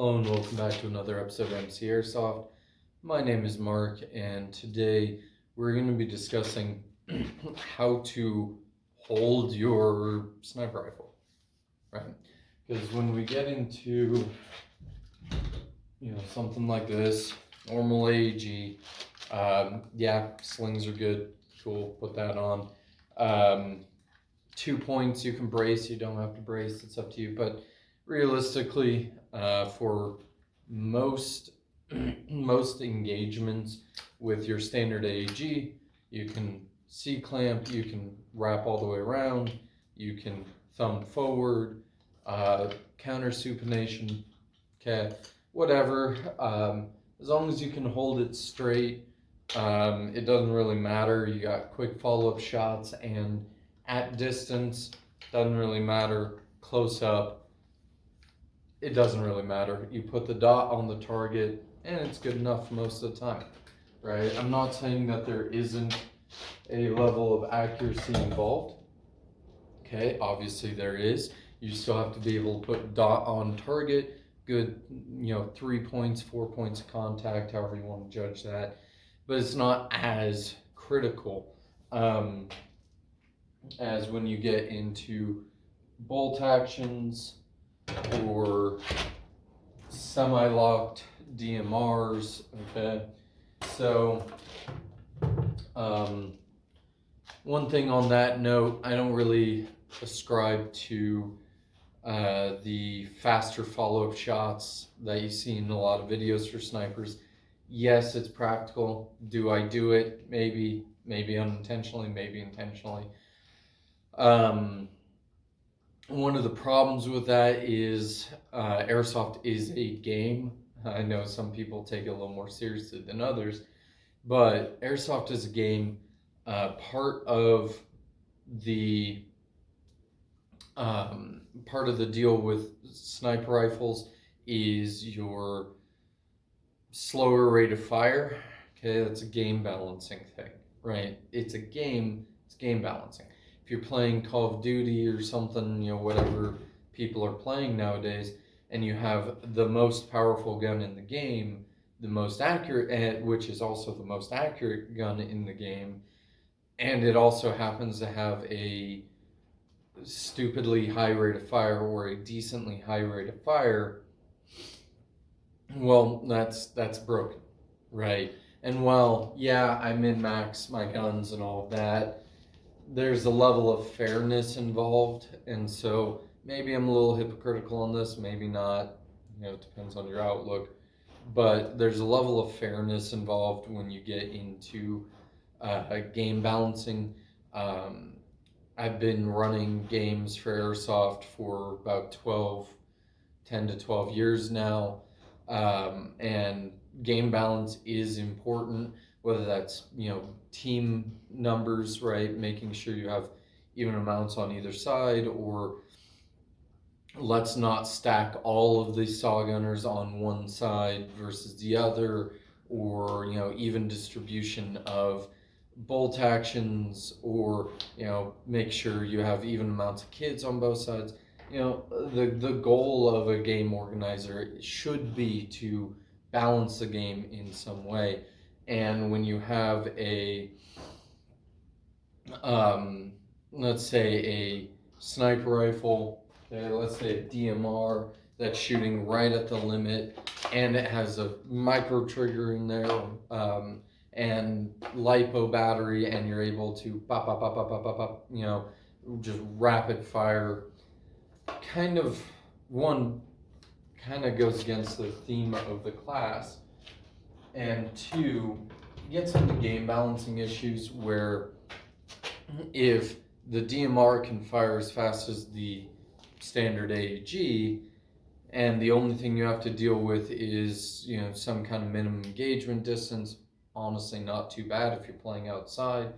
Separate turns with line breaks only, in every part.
Hello and welcome back to another episode of MC Airsoft. My name is Mark, and today we're going to be discussing how to hold your sniper rifle, right? Because when we get into, something like this, normal AEG, slings are good, cool, put that on. 2 points, you can brace, you don't have to brace, it's up to you, but realistically, for most engagements with your standard AEG, you can C-clamp, you can wrap all the way around, you can thumb forward, counter supination, whatever. As long as you can hold it straight, it doesn't really matter. You got quick follow-up shots, and at distance, doesn't really matter. Close up, it doesn't really matter. You put the dot on the target and it's good enough most of the time, right? I'm not saying that there isn't a level of accuracy involved. Okay, obviously there is. You still have to be able to put dot on target, good, 3 points, 4 points of contact, however you want to judge that. But it's not as critical as when you get into bolt actions or semi-locked DMRs, okay? So, one thing on that note, I don't really ascribe to the faster follow-up shots that you see in a lot of videos for snipers. Yes, it's practical. Do I do it? Maybe unintentionally, maybe intentionally. One of the problems with that is Airsoft is a game. I know some people take it a little more seriously than others, but Airsoft is a game. Part of the deal with sniper rifles is your slower rate of fire. Okay, that's a game balancing thing, right? It's game balancing. If you're playing Call of Duty or something, whatever people are playing nowadays, and you have the most powerful gun in the game, the most accurate, which is also the most accurate gun in the game, and it also happens to have a stupidly high rate of fire or a decently high rate of fire, well, that's broken, right? And while, I min-max my guns and all of that, there's a level of fairness involved, and so maybe I'm a little hypocritical on this, maybe not, it depends on your outlook, but there's a level of fairness involved when you get into game balancing. I've been running games for Airsoft for about 10 to 12 years now, and game balance is important, whether that's, team numbers, right? Making sure you have even amounts on either side, or let's not stack all of the saw gunners on one side versus the other, or, even distribution of bolt actions, or, make sure you have even amounts of kids on both sides. The goal of a game organizer should be to balance the game in some way. And when you have let's say a sniper rifle, let's say a DMR that's shooting right at the limit, and it has a micro trigger in there, and LiPo battery, and you're able to pop, just rapid fire, kind of goes against the theme of the class. And two, you get some game balancing issues where if the DMR can fire as fast as the standard AEG, and the only thing you have to deal with is, some kind of minimum engagement distance, honestly not too bad if you're playing outside,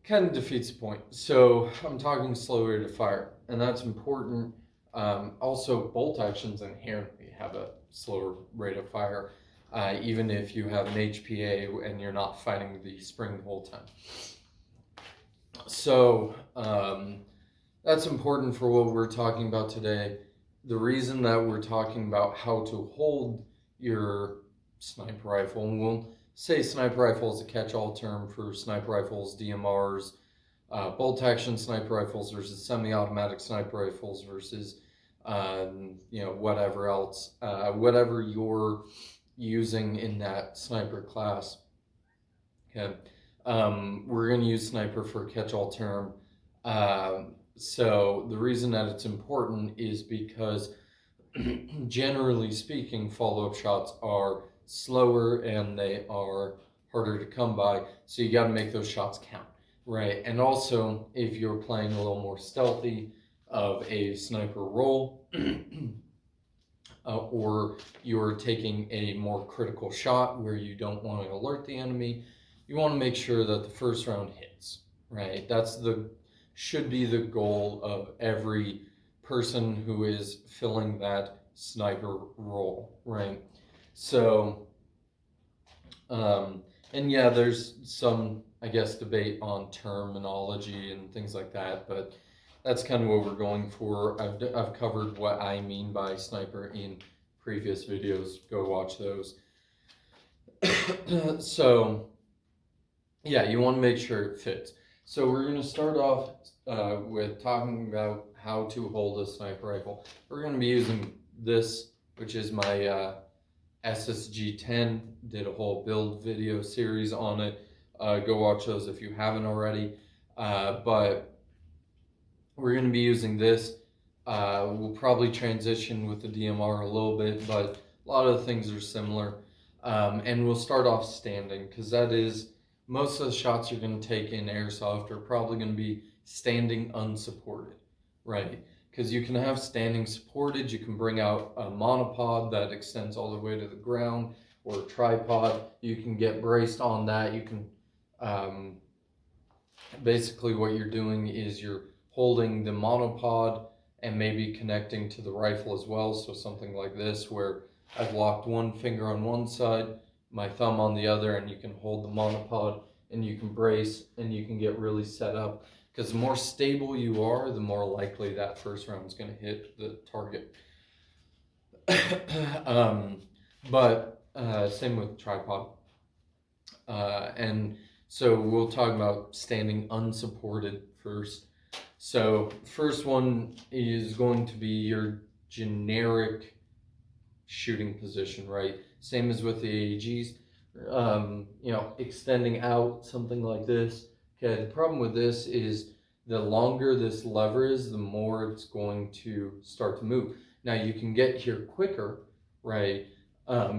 kind of defeats the point. So I'm talking slow rate of fire, and that's important. Also, bolt actions inherently have a slower rate of fire, even if you have an HPA and you're not fighting the spring the whole time. So that's important for what we're talking about today. the reason that we're talking about how to hold your sniper rifle, and we'll say sniper rifle is a catch-all term for sniper rifles, DMRs, bolt-action sniper rifles versus semi-automatic sniper rifles versus, whatever else, whatever you're using in that sniper class. Okay, we're going to use sniper for a catch-all term. So the reason that it's important is because generally speaking, follow-up shots are slower and they are harder to come by. So you got to make those shots count, right? And also, if you're playing a little more stealthy of a sniper role, or you're taking a more critical shot where you don't want to alert the enemy, you want to make sure that the first round hits, right? Should be the goal of every person who is filling that sniper role, right? So, and yeah, there's some, I guess, debate on terminology and things like that, but that's kind of what we're going for. I've covered what I mean by sniper in previous videos. Go watch those. So, yeah, you want to make sure it fits. So we're going to start off with talking about how to hold a sniper rifle. We're going to be using this, which is my SSG-10. Did a whole build video series on it. Go watch those if you haven't already. But we're going to be using this. We'll probably transition with the DMR a little bit, but a lot of the things are similar. And we'll start off standing, because that is most of the shots you're going to take in Airsoft are probably going to be standing unsupported, right? Because you can have standing supported, you can bring out a monopod that extends all the way to the ground, or a tripod. You can get braced on that. You can, basically what you're doing is you're holding the monopod and maybe connecting to the rifle as well. So something like this, where I've locked one finger on one side, my thumb on the other, and you can hold the monopod and you can brace and you can get really set up, because the more stable you are, the more likely that first round is going to hit the target. But same with tripod. And so we'll talk about standing unsupported first. So first one is going to be your generic shooting position, right? Same as with the AEGs, extending out, something like this. Okay, the problem with this is the longer this lever is, the more it's going to start to move. Now you can get here quicker, right?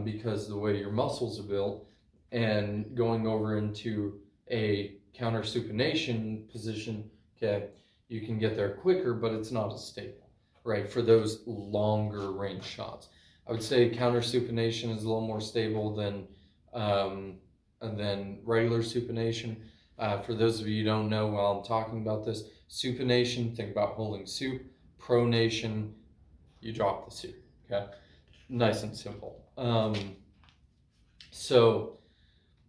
Because the way your muscles are built, and going over into a counter supination position, okay, you can get there quicker, but it's not as stable, right? For those longer range shots. I would say counter supination is a little more stable than regular supination. For those of you who don't know, while I'm talking about this, supination, think about holding soup. Pronation, you drop the soup, okay? Nice and simple. So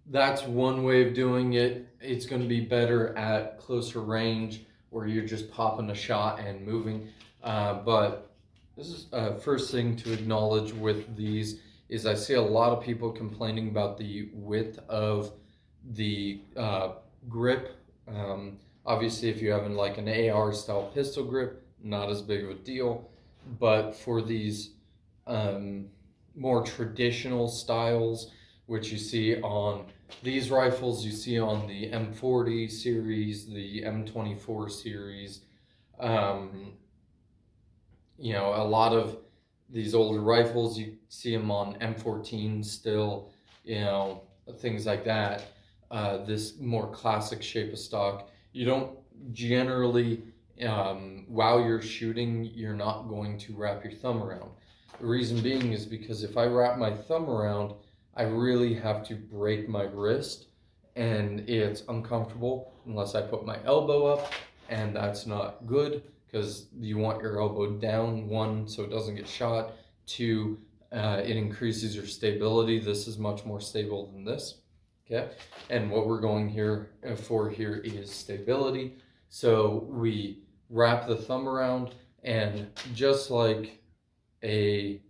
that's one way of doing it. It's going to be better at closer range, where you're just popping a shot and moving. But this is first thing to acknowledge with these is I see a lot of people complaining about the width of the grip. Obviously, if you have like an AR style pistol grip, not as big of a deal. But for these more traditional styles, which you see on these rifles, you see on the M40 series, the M24 series, a lot of these older rifles, you see them on M14 still, things like that. This more classic shape of stock, you don't generally, while you're shooting, you're not going to wrap your thumb around. The reason being is because if I wrap my thumb around, I really have to break my wrist, and it's uncomfortable unless I put my elbow up, and that's not good, because you want your elbow down, one, so it doesn't get shot, two, it increases your stability. This is much more stable than this, okay? And what we're going here for here is stability. So we wrap the thumb around, and just like a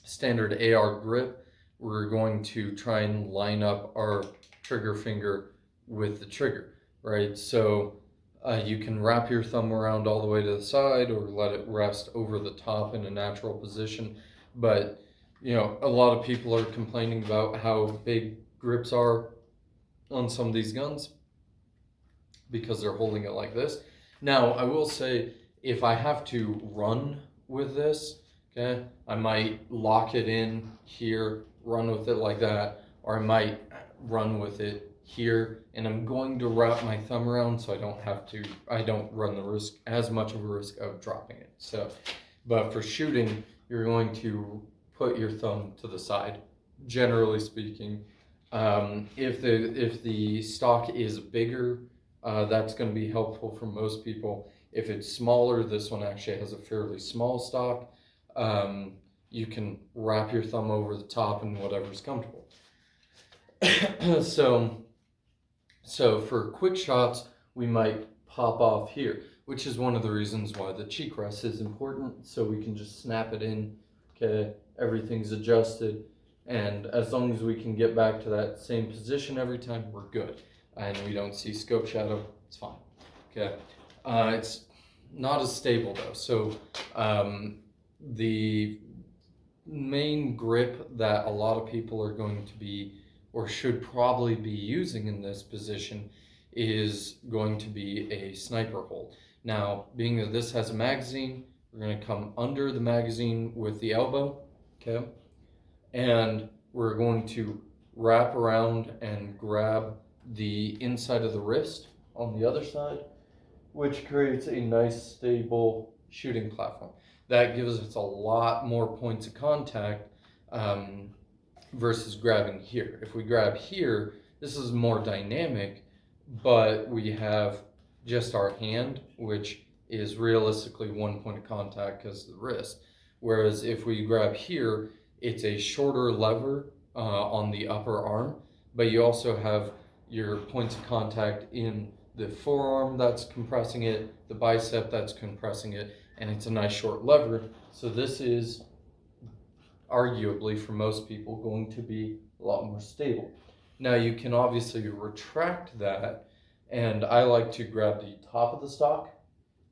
standard AR grip, we're going to try and line up our trigger finger with the trigger, right? So you can wrap your thumb around all the way to the side or let it rest over the top in a natural position. But, a lot of people are complaining about how big grips are on some of these guns because they're holding it like this. Now, I will say, if I have to run with this, okay, I might lock it in here, run with it like that, or I might run with it here, and I'm going to wrap my thumb around so I don't run the risk, as much of a risk of dropping it. So, but for shooting, you're going to put your thumb to the side, generally speaking. If the stock is bigger, that's going to be helpful for most people. If it's smaller, this one actually has a fairly small stock. You can wrap your thumb over the top and whatever's comfortable. So for quick shots, we might pop off here, which is one of the reasons why the cheek rest is important. So we can just snap it in, okay, everything's adjusted. And as long as we can get back to that same position every time, we're good. And we don't see scope shadow, it's fine. Okay, it's not as stable though. So the main grip that a lot of people are going to be, or should probably be using in this position, is going to be a sniper hold. Now, being that this has a magazine, we're going to come under the magazine with the elbow, okay? And we're going to wrap around and grab the inside of the wrist on the other side, which creates a nice stable shooting platform. That gives us a lot more points of contact versus grabbing here. If we grab here, this is more dynamic, but we have just our hand, which is realistically one point of contact because of the wrist. Whereas if we grab here, it's a shorter lever on the upper arm, but you also have your points of contact in the forearm that's compressing it, the bicep that's compressing it, and it's a nice short lever. So this is arguably, for most people, going to be a lot more stable. Now you can obviously retract that, and I like to grab the top of the stock,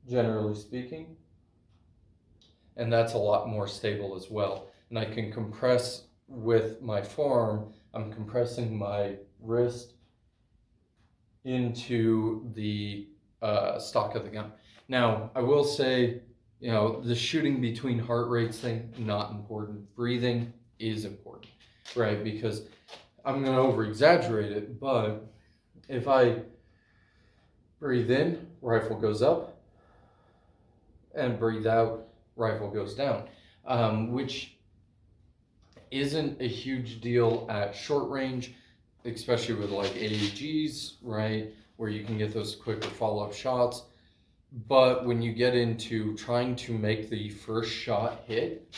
generally speaking, and that's a lot more stable as well. And I can compress with my forearm, I'm compressing my wrist into the stock of the gun. Now, I will say, the shooting between heart rates thing, not important. Breathing is important, right? Because I'm going to over-exaggerate it, but if I breathe in, rifle goes up, and breathe out, rifle goes down, which isn't a huge deal at short range, especially with like AAGs, right, where you can get those quicker follow-up shots. But when you get into trying to make the first shot hit,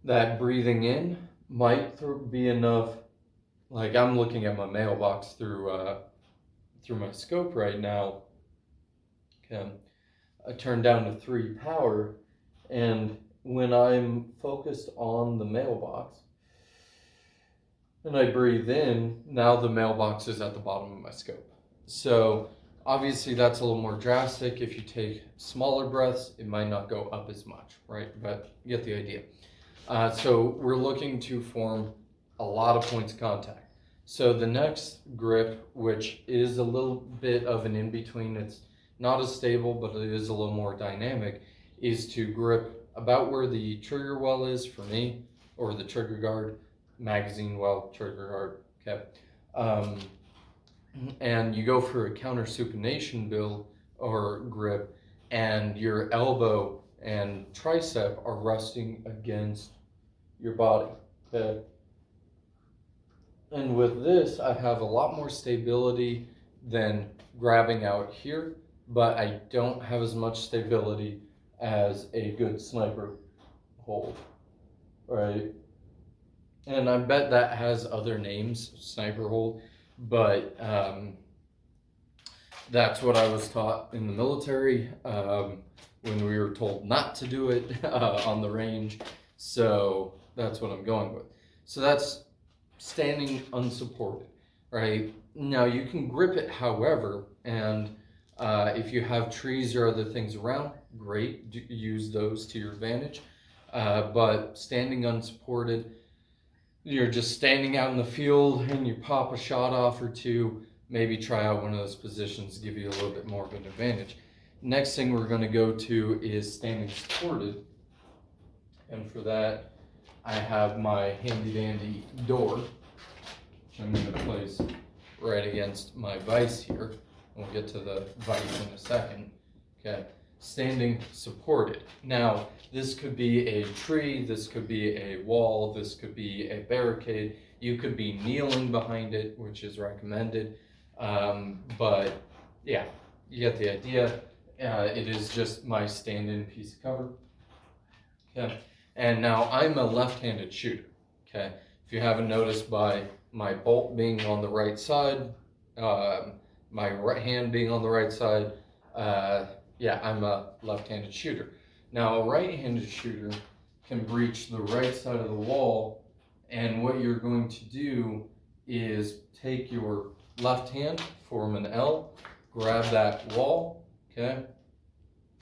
that breathing in might be enough. Like, I'm looking at my mailbox through my scope right now. Okay, I turned down to 3 power, and when I'm focused on the mailbox and I breathe in, now the mailbox is at the bottom of my scope. So obviously that's a little more drastic. If you take smaller breaths, it might not go up as much, right? But you get the idea. So we're looking to form a lot of points of contact. So the next grip, which is a little bit of an in-between, it's not as stable, but it is a little more dynamic, is to grip about where the trigger well is for me, or the trigger guard, magazine well, trigger guard, okay. And you go for a counter supination build or grip, and your elbow and tricep are resting against your body, okay. And with this, I have a lot more stability than grabbing out here, but I don't have as much stability as a good sniper hold, right? And I bet that has other names, sniper hold, but that's what I was taught in the military. when we were told not to do it on the range. So that's what I'm going with. So that's standing unsupported, right? Now you can grip it however, and if you have trees or other things around, great, use those to your advantage. But standing unsupported, you're just standing out in the field and you pop a shot off or two, maybe try out one of those positions, give you a little bit more of an advantage. Next thing we're going to go to is standing supported. And for that, I have my handy dandy door, which I'm going to place right against my vise here. We'll get to the vise in a second. Okay, standing supported. Now, this could be a tree, this could be a wall, this could be a barricade. You could be kneeling behind it, which is recommended. But yeah, you get the idea. It is just my stand-in piece of cover. Okay, and now I'm a left-handed shooter. Okay, if you haven't noticed by my bolt being on the right side, my right hand being on the right side, yeah, I'm a left-handed shooter. Now, a right-handed shooter can breach the right side of the wall, and what you're going to do is take your left hand, form an L, grab that wall, okay?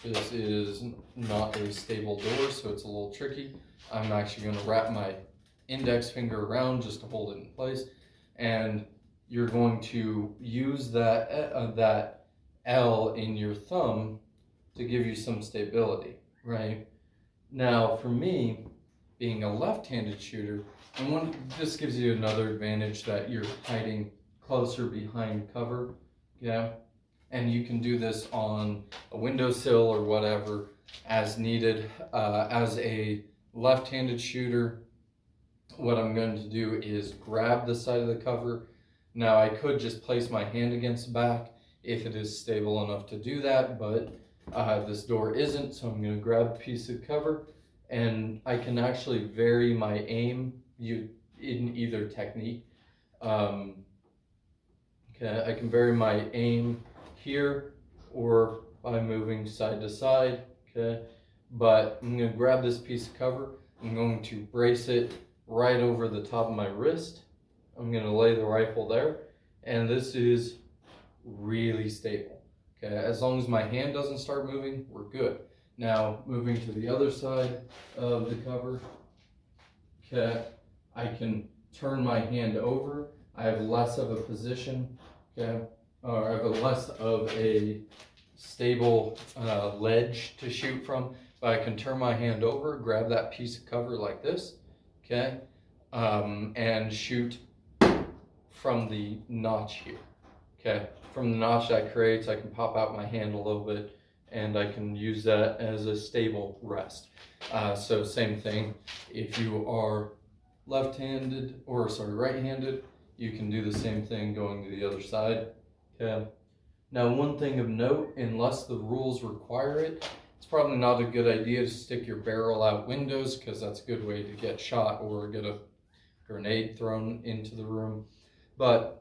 This is not a stable door, so it's a little tricky. I'm actually going to wrap my index finger around just to hold it in place, and you're going to use that L in your thumb to give you some stability, right? Now, for me, being a left-handed shooter, and this gives you another advantage that you're hiding closer behind cover, yeah? And you can do this on a windowsill or whatever as needed. As a left-handed shooter, what I'm going to do is grab the side of the cover. Now, I could just place my hand against the back if it is stable enough to do that, but this door isn't, so I'm going to grab a piece of cover, and I can actually vary my aim in either technique. Okay, I can vary my aim here or by moving side to side, okay? But I'm going to grab this piece of cover, I'm going to brace it right over the top of my wrist. I'm going to lay the rifle there, and this is really stable. Okay, as long as my hand doesn't start moving, we're good. Now, moving to the other side of the cover, okay, I can turn my hand over. I have less of a position, okay, or I have less of a stable ledge to shoot from, but I can turn my hand over, grab that piece of cover like this, okay, and shoot from the notch here, okay. From the notch that creates, I can pop out my hand a little bit, and I can use that as a stable rest. So same thing, if you are left-handed, or sorry, right-handed, you can do the same thing going to the other side, okay. Now, one thing of note, unless the rules require it, it's probably not a good idea to stick your barrel out windows, because that's a good way to get shot or get a grenade thrown into the room. But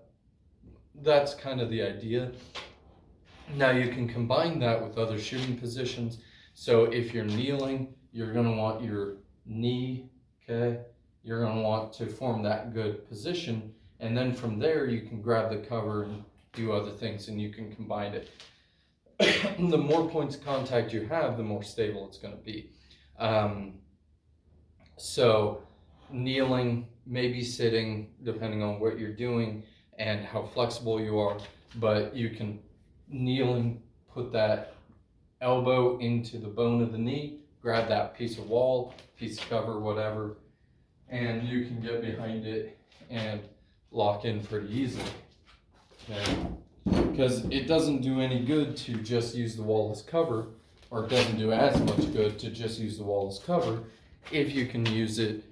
that's kind of the idea. Now you can combine that with other shooting positions. So if you're kneeling, you're going to want your knee, okay? You're going to want to form that good position. And then from there, you can grab the cover and do other things, and you can combine it. The more points of contact you have, the more stable it's going to be. So kneeling, maybe sitting, depending on what you're doing and how flexible you are, but you can kneeling, put that elbow into the bone of the knee, grab that piece of wall, piece of cover, whatever, and you can get behind it and lock in pretty easily. Okay? Because it doesn't do any good to just use the wall as cover, or it doesn't do as much good to just use the wall as cover if you can use it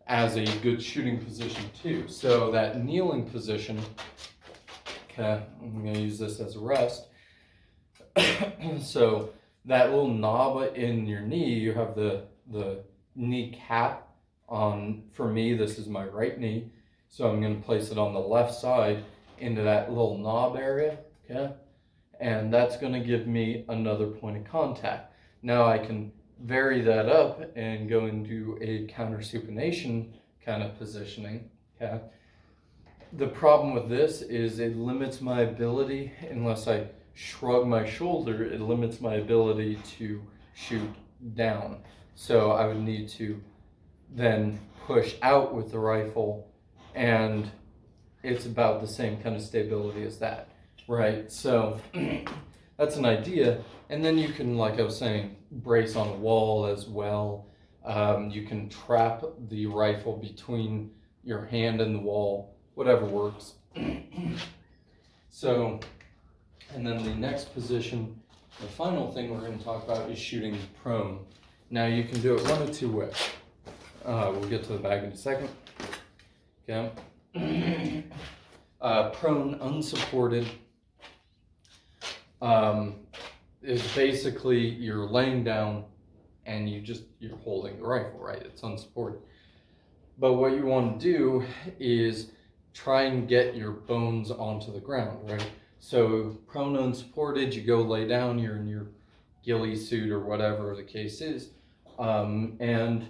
as a good shooting position too. So that kneeling position, okay, I'm going to use this as a rest. So that little knob in your knee, you have the knee cap on, for me, this is my right knee. So I'm going to place it on the left side into that little knob area, okay? And that's going to give me another point of contact. Now I can vary that up and go into a counter supination kind of positioning. Okay. The problem with this is it limits my ability, unless I shrug my shoulder, it limits my ability to shoot down. So I would need to then push out with the rifle, and it's about the same kind of stability as that, right? So that's an idea. And then you can, like I was saying, brace on the wall as well. You can trap the rifle between your hand and the wall, whatever works. So, and then the next position, the final thing we're going to talk about is shooting prone. Now you can do it one of two ways. We'll get to the bag in a second. Okay. Prone unsupported is basically you're laying down and you're holding the rifle, right? It's unsupported. But what you want to do is try and get your bones onto the ground, right? So prone unsupported, you go lay down, you're in your ghillie suit or whatever the case is, and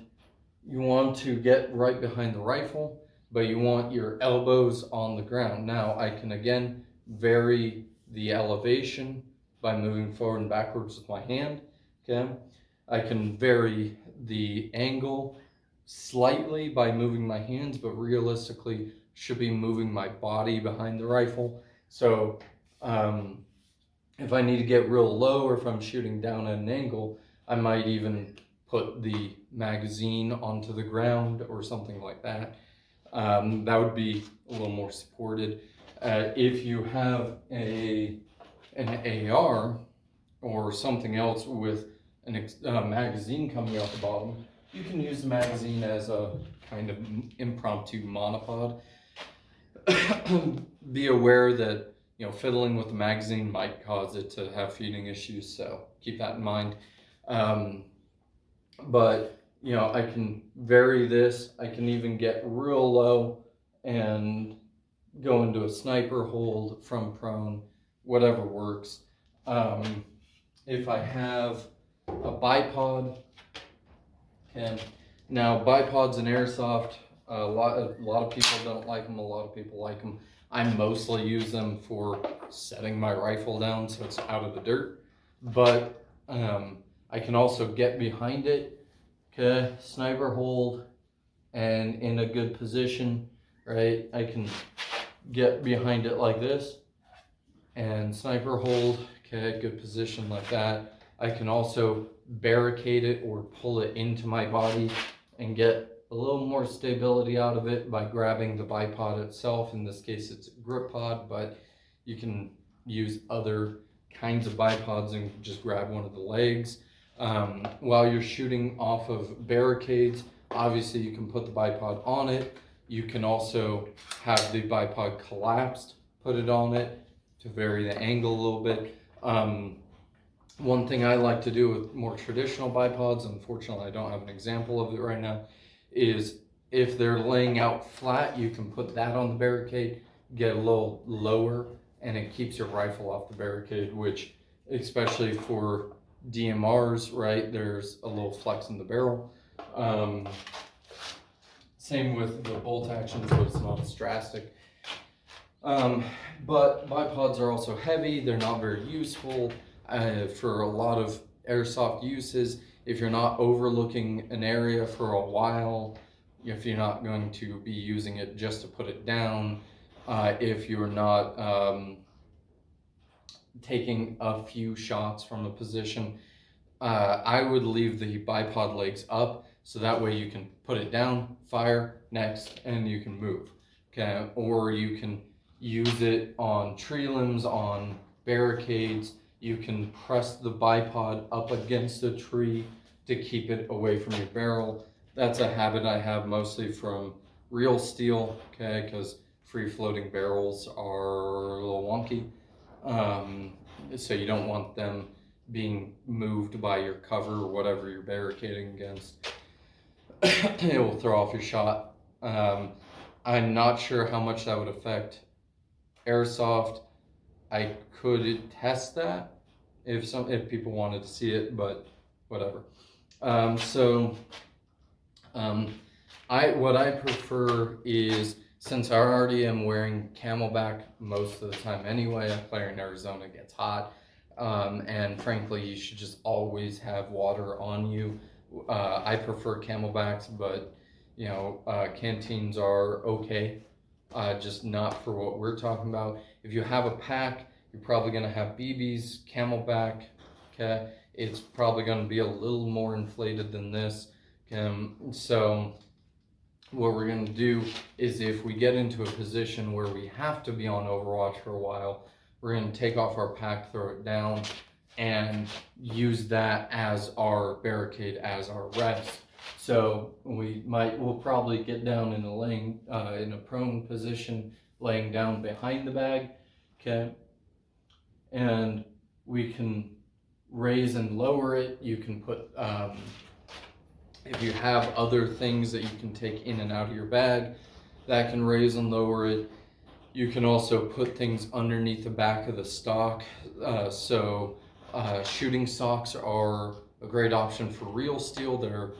you want to get right behind the rifle, but you want your elbows on the ground. Now I can again vary the elevation by moving forward and backwards with my hand. Okay, I can vary the angle slightly by moving my hands, but realistically should be moving my body behind the rifle. So if I need to get real low, or if I'm shooting down at an angle, I might even put the magazine onto the ground or something like that. That would be a little more supported. If you have an AR or something else with a magazine coming out the bottom, you can use the magazine as a kind of impromptu monopod. Be aware that fiddling with the magazine might cause it to have feeding issues, so keep that in mind. But I can vary this. I can even get real low and go into a sniper hold from prone, whatever works. If I have a bipod, and now bipods in Airsoft, a lot of people don't like them, a lot of people like them. I mostly use them for setting my rifle down so it's out of the dirt, but I can also get behind it, okay, sniper hold, and in a good position, right? I can get behind it like this and sniper hold, okay, good position like that. I can also barricade it or pull it into my body and get a little more stability out of it by grabbing the bipod itself. In this case, it's a grip pod, but you can use other kinds of bipods and just grab one of the legs. While you're shooting off of barricades, obviously you can put the bipod on it. You can also have the bipod collapsed, put it on it to vary the angle a little bit. One thing I like to do with more traditional bipods, unfortunately I don't have an example of it right now, is if they're laying out flat, you can put that on the barricade, get a little lower, and it keeps your rifle off the barricade, which, especially for DMRs, right, there's a little flex in the barrel. Same with the bolt actions, but it's not as drastic. But bipods are also heavy, they're not very useful for a lot of airsoft uses. If you're not overlooking an area for a while, if you're not going to be using it just to put it down, if you're not taking a few shots from a position, I would leave the bipod legs up so that way you can put it down, fire, next, and you can move. Okay, or you can use it on tree limbs, on barricades. You can press the bipod up against a tree to keep it away from your barrel. That's a habit I have mostly from real steel, okay, because free-floating barrels are a little wonky. So you don't want them being moved by your cover or whatever you're barricading against. It will throw off your shot. I'm not sure how much that would affect Airsoft. I could test that if people wanted to see it, but whatever. So what I prefer is, since I already am wearing Camelback most of the time anyway, I play in Arizona, it gets hot, and frankly, you should just always have water on you. I prefer Camelbacks, but you know, canteens are okay, just not for what we're talking about. If you have a pack, you're probably going to have BBs, Camelback, okay? It's probably going to be a little more inflated than this. So what we're going to do is, if we get into a position where we have to be on Overwatch for a while, we're going to take off our pack, throw it down, and use that as our barricade, as our rest. So we'll probably get down in a prone position, laying down behind the bag, okay? And we can raise and lower it. You can put, if you have other things that you can take in and out of your bag, that can raise and lower it. You can also put things underneath the back of the stock. Shooting socks are a great option for real steel. They're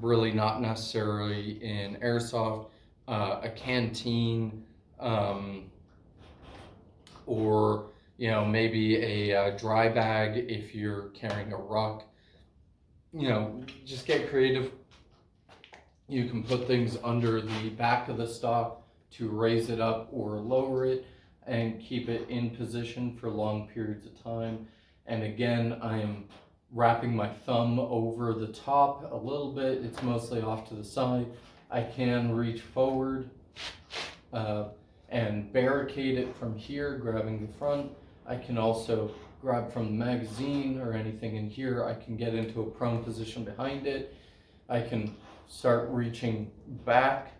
really not necessarily in Airsoft. A canteen, or you know, maybe a dry bag if you're carrying a ruck. You know, just get creative. You can put things under the back of the stock to raise it up or lower it and keep it in position for long periods of time. And again, I am wrapping my thumb over the top a little bit. It's mostly off to the side. I can reach forward and barricade it from here, grabbing the front. I can also grab from the magazine or anything in here. I can get into a prone position behind it. I can start reaching back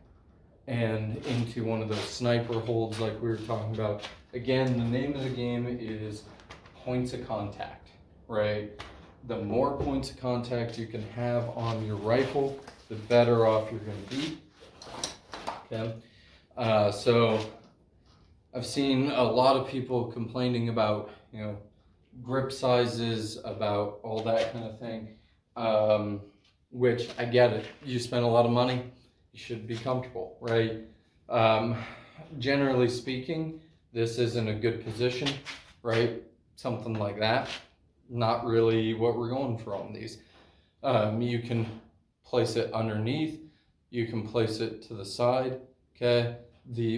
and into one of those sniper holds like we were talking about. Again, the name of the game is points of contact, right? The more points of contact you can have on your rifle, the better off you're going to be. Okay, so I've seen a lot of people complaining about, you know, grip sizes, about all that kind of thing, which I get it. You spend a lot of money, you should be comfortable, right? Generally speaking, this isn't a good position, right? Something like that. Not really what we're going for on these. You can place it underneath, you can place it to the side, okay?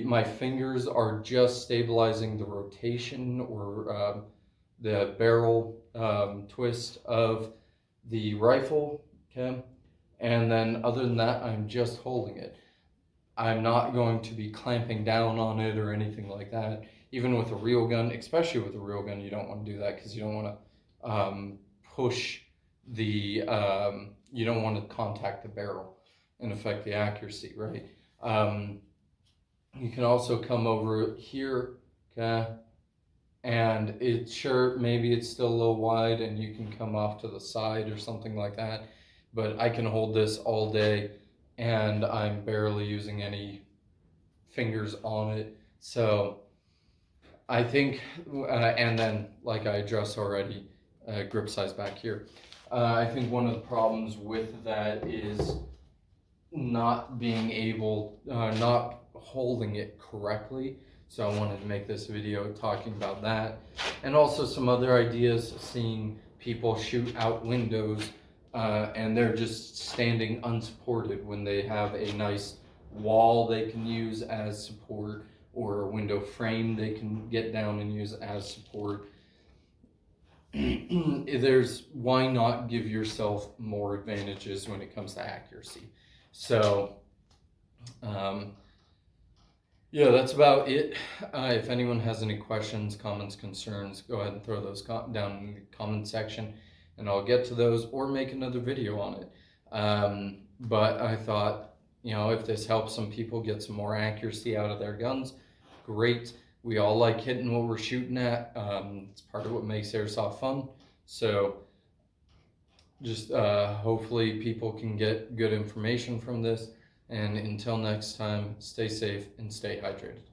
My fingers are just stabilizing the rotation or the barrel twist of the rifle, okay? And then other than that, I'm just holding it. I'm not going to be clamping down on it or anything like that. Even with a real gun, especially with a real gun, you don't want to do that because you don't want to push the, you don't want to contact the barrel and affect the accuracy, right? You can also come over here, okay? And it's sure, maybe it's still a little wide and you can come off to the side or something like that. But I can hold this all day and I'm barely using any fingers on it. So I think, and then like I addressed already, grip size back here. I think one of the problems with that is not being able, not holding it correctly. So I wanted to make this video talking about that. And also some other ideas, seeing people shoot out windows and they're just standing unsupported when they have a nice wall they can use as support, or a window frame they can get down and use as support. Why not give yourself more advantages when it comes to accuracy? So, yeah, that's about it. If anyone has any questions, comments, concerns, go ahead and throw those down in the comment section and I'll get to those or make another video on it. But I thought, you know, if this helps some people get some more accuracy out of their guns, great. We all like hitting what we're shooting at. It's part of what makes Airsoft fun. So just hopefully people can get good information from this. And until next time, stay safe and stay hydrated.